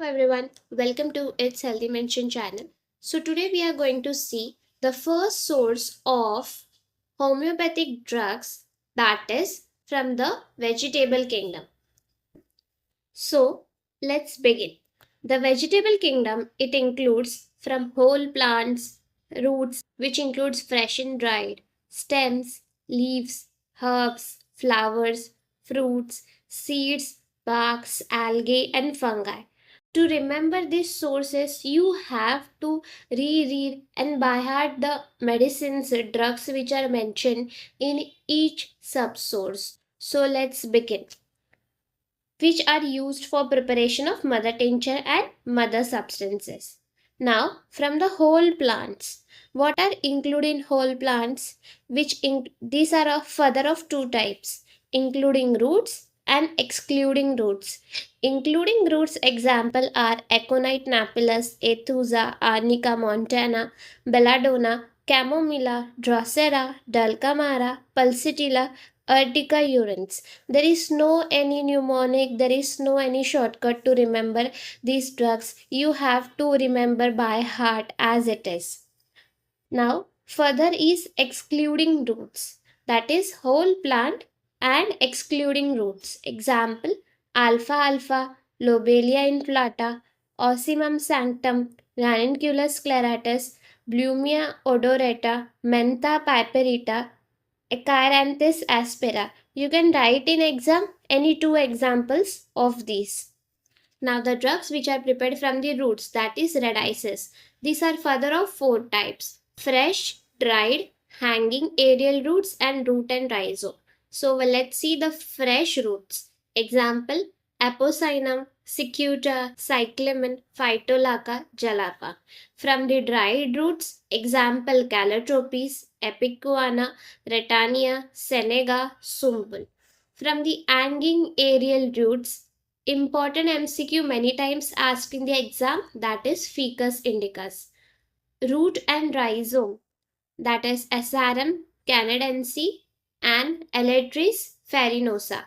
Hello everyone, welcome to It's Healthy Mention channel. So today we are going to see the first source of homeopathic drugs, that is from the vegetable kingdom. So let's begin. The vegetable kingdom, it includes from whole plants, roots, which includes fresh and dried, stems, leaves, herbs, flowers, fruits, seeds, barks, algae, and fungi. To remember these sources, you have to reread and by heart the medicines, drugs which are mentioned in each subsource. So let's begin, which are used for preparation of mother tincture and mother substances. Now, from the whole plants, what are included in whole plants? These are of further of two types, including roots and excluding roots. Including roots example are Aconite napellus, Aethusa, Arnica montana, Belladonna, Chamomilla, Drosera, Dulcamara, Pulsatilla, Urtica urens. There is no any mnemonic, there is no any shortcut to remember these drugs. You have to remember by heart as it is. Now, further is excluding roots, that is whole plant and excluding roots. Example alpha alpha, Lobelia inflata, Ocimum sanctum, Ranunculus scleratus, Blumia odorata, Mentha piperita, Acaranthus aspera. You can write in exam any two examples of these. Now the drugs which are prepared from the roots, that is radices. These are further of four types: fresh, dried, hanging, aerial roots and root and rhizome. So let's see the fresh roots. Example Apocynon, Cicuta, Cyclamen, Phytolacca, Jalapa. From the dried roots, example Calotropis, Epicuana, Retania, Senega, Sumbul. From the hanging aerial roots, important MCQ many times asked in the exam, that is Ficus indicus. Root and rhizome, that is Asarum canadense and Elytris farinosa.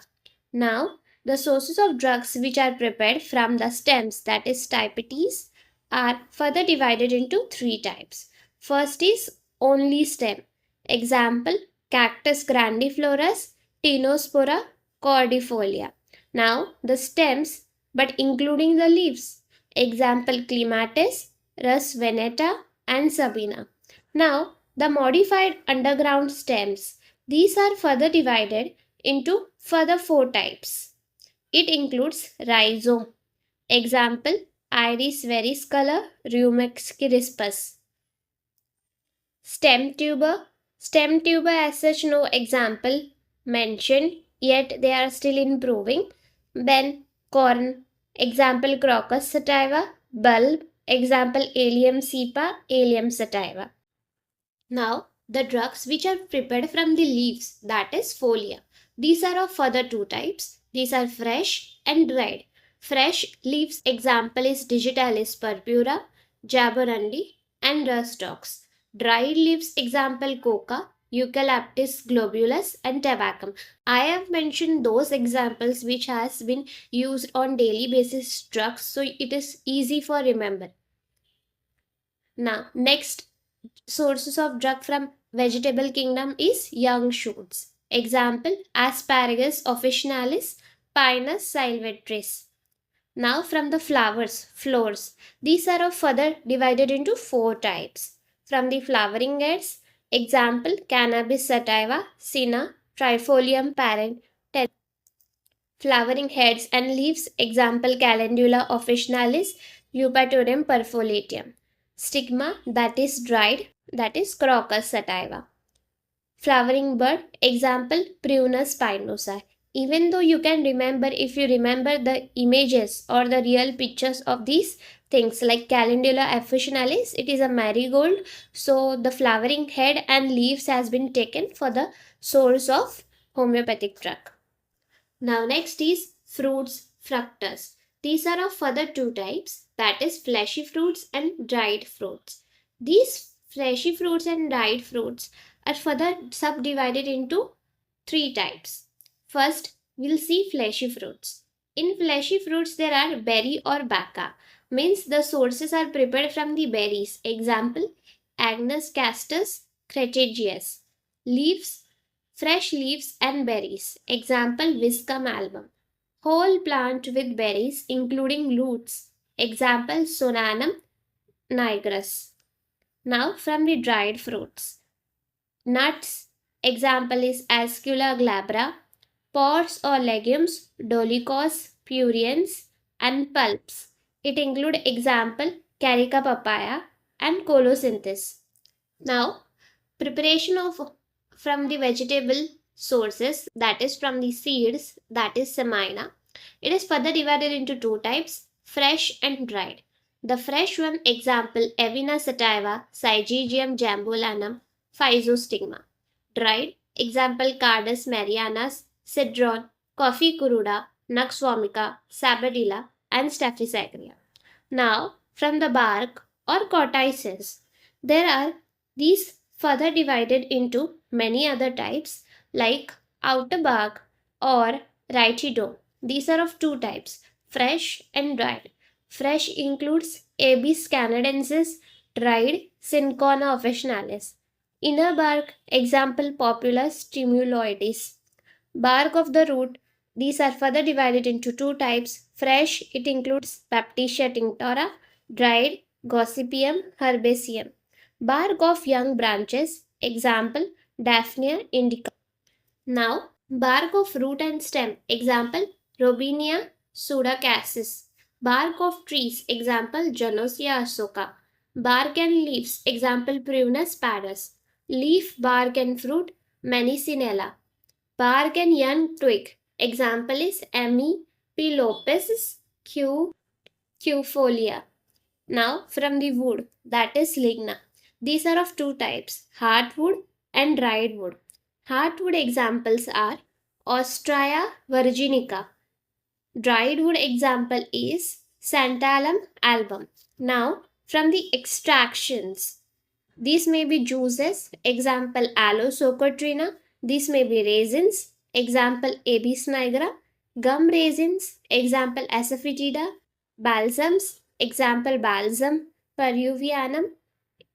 Now, the sources of drugs which are prepared from the stems, that is Stipetes, are further divided into three types. First is only stem. Example Cactus grandiflorus, Tinospora, cordifolia. Now, the stems, but including the leaves. Example Clematis, Rus veneta, and Sabina. Now, the modified underground stems. These are further divided into further four types. It includes rhizome. Example Iris veriscolor, Rumex crispus. Stem tuber. Stem tuber as such no example mentioned, yet they are still improving. Then corn. Example Crocus sativa. Bulb. Example Allium cepa, Allium sativa. Now, the drugs which are prepared from the leaves, that is folia. These are of further two types. These are fresh and dried. Fresh leaves example is Digitalis purpura, jaborandi, and rustox. Dried leaves example coca, Eucalyptus globulus, and tabacum. I have mentioned those examples which has been used on daily basis drugs, so it is easy for remember. Now, next sources of drug from vegetable kingdom is young shoots. Example Asparagus officinalis, Pinus sylvestris. Now from the flowers. These are further divided into four types. From the flowering heads, example Cannabis sativa, Cinna, Trifolium parent. Flowering heads and leaves, example Calendula officinalis, Eupatorium perfoliatum. Stigma, that is dried, that is Crocus sativa. Flowering bud, example Prunus spinosa. Even though you can remember, if you remember the images or the real pictures of these things like Calendula officinalis, it is a marigold. So the flowering head and leaves has been taken for the source of homeopathic drug. Now next is fruits, fructus. These are of further two types, that is fleshy fruits and dried fruits. These fleshy fruits and dried fruits are further subdivided into three types. First, we'll see fleshy fruits. In fleshy fruits, there are berry or bacca, means the sources are prepared from the berries. Example, Agnus castus, cretaceous. Leaves, fresh leaves and berries. Example, Viscum album. Whole plant with berries, including roots. Example, Sonanum nigris. Now, from the dried fruits. Nuts, example is Ascula glabra. Pods or legumes, dolichos, purines, and pulps. It include example Carica papaya and colosynthis. Now, preparation of from the vegetable sources, that is from the seeds, that is semina. It is further divided into two types, fresh and dried. The fresh one, example Avena sativa, Syzygium jambulanum, Physostigma. Dried, example Cardus marianus, Cedron, Coffee curuda, Nux vomica, Sabadilla, and Staphysagrina. Now, from the bark or cortices, there are these further divided into many other types like outer bark or rhytidome. These are of two types, fresh and dried. Fresh includes Abies canadensis, dried Cinchona officinalis. Inner bark, example Populus stimuloides. Bark of the root, these are further divided into two types. Fresh, it includes Baptisia tinctora, dried Gossypium herbaceum. Bark of young branches, example Daphnia indica. Now, bark of root and stem, example Robinia pseudacasis. Bark of trees, example Genosia asoka. Bark and leaves, example Prunus padus. Leaf, bark and fruit, Manicinella. Bark and young twig. Example is Emi P. lopez Q. Now from the wood, that is ligna. These are of two types, hardwood and dried wood. Hardwood examples are Ostrea virginica. Dried wood example is Santalum album. Now from the extractions, these may be juices, example aloe socotrina. These may be raisins, example Abies nigra. Gum raisins, example asafoetida. Balsams, example balsam peruvianum.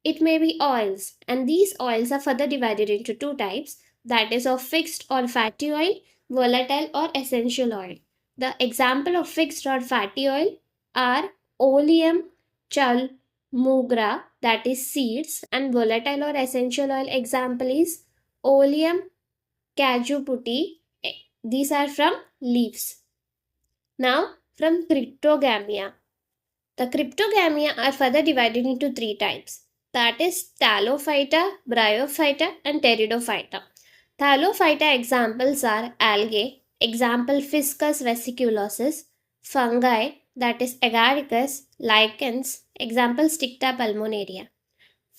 It may be oils, and these oils are further divided into two types, that is of fixed or fatty oil, volatile or essential oil. The example of fixed or fatty oil are oleum chalmugra, that is seeds, and volatile or essential oil example is oleum cajuputi. These are from leaves. Now from cryptogamia. The cryptogamia are further divided into three types, that is Thallophyta, Bryophyta, and Pteridophyta. Thallophyta examples are algae, example Fiscus vesiculosus, fungi, that is Agaricus, lichens, example Sticta pulmonaria.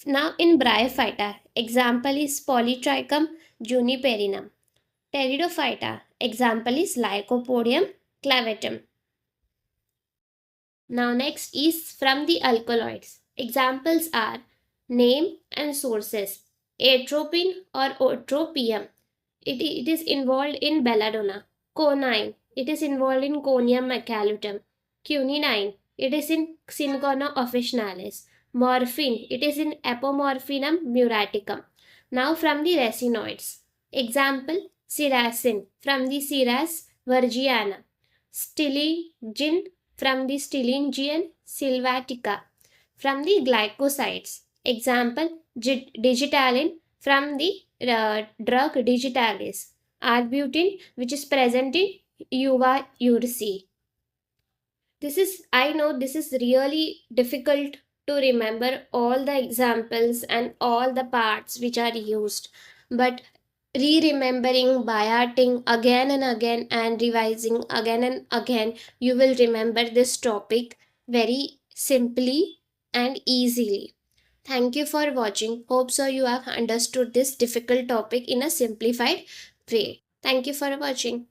Now in Bryophyta, example is Polytrichum juniperinum. Pteridophyta, example is Lycopodium clavatum. Now next is from the alkaloids. Examples are name and sources. Atropine or otropium. It is involved in belladonna. Conine. It is involved in Conium maculatum. Quinine. It is in Cinchona officinalis. Morphine. It is in Apomorphinum muraticum. Now from the resinoids. Example Seracin from the Ceras virgiana. Stilingin from the Stillingian sylvatica. From the glycosides, example digitalin from the drug digitalis. Arbutin, which is present in uva ursi. I know this is really difficult to remember all the examples and all the parts which are used, but re-remembering by hearting again and again and revising again and again, you will remember this topic very simply and easily. Thank you for watching. Hope so you have understood this difficult topic in a simplified way. Thank you for watching.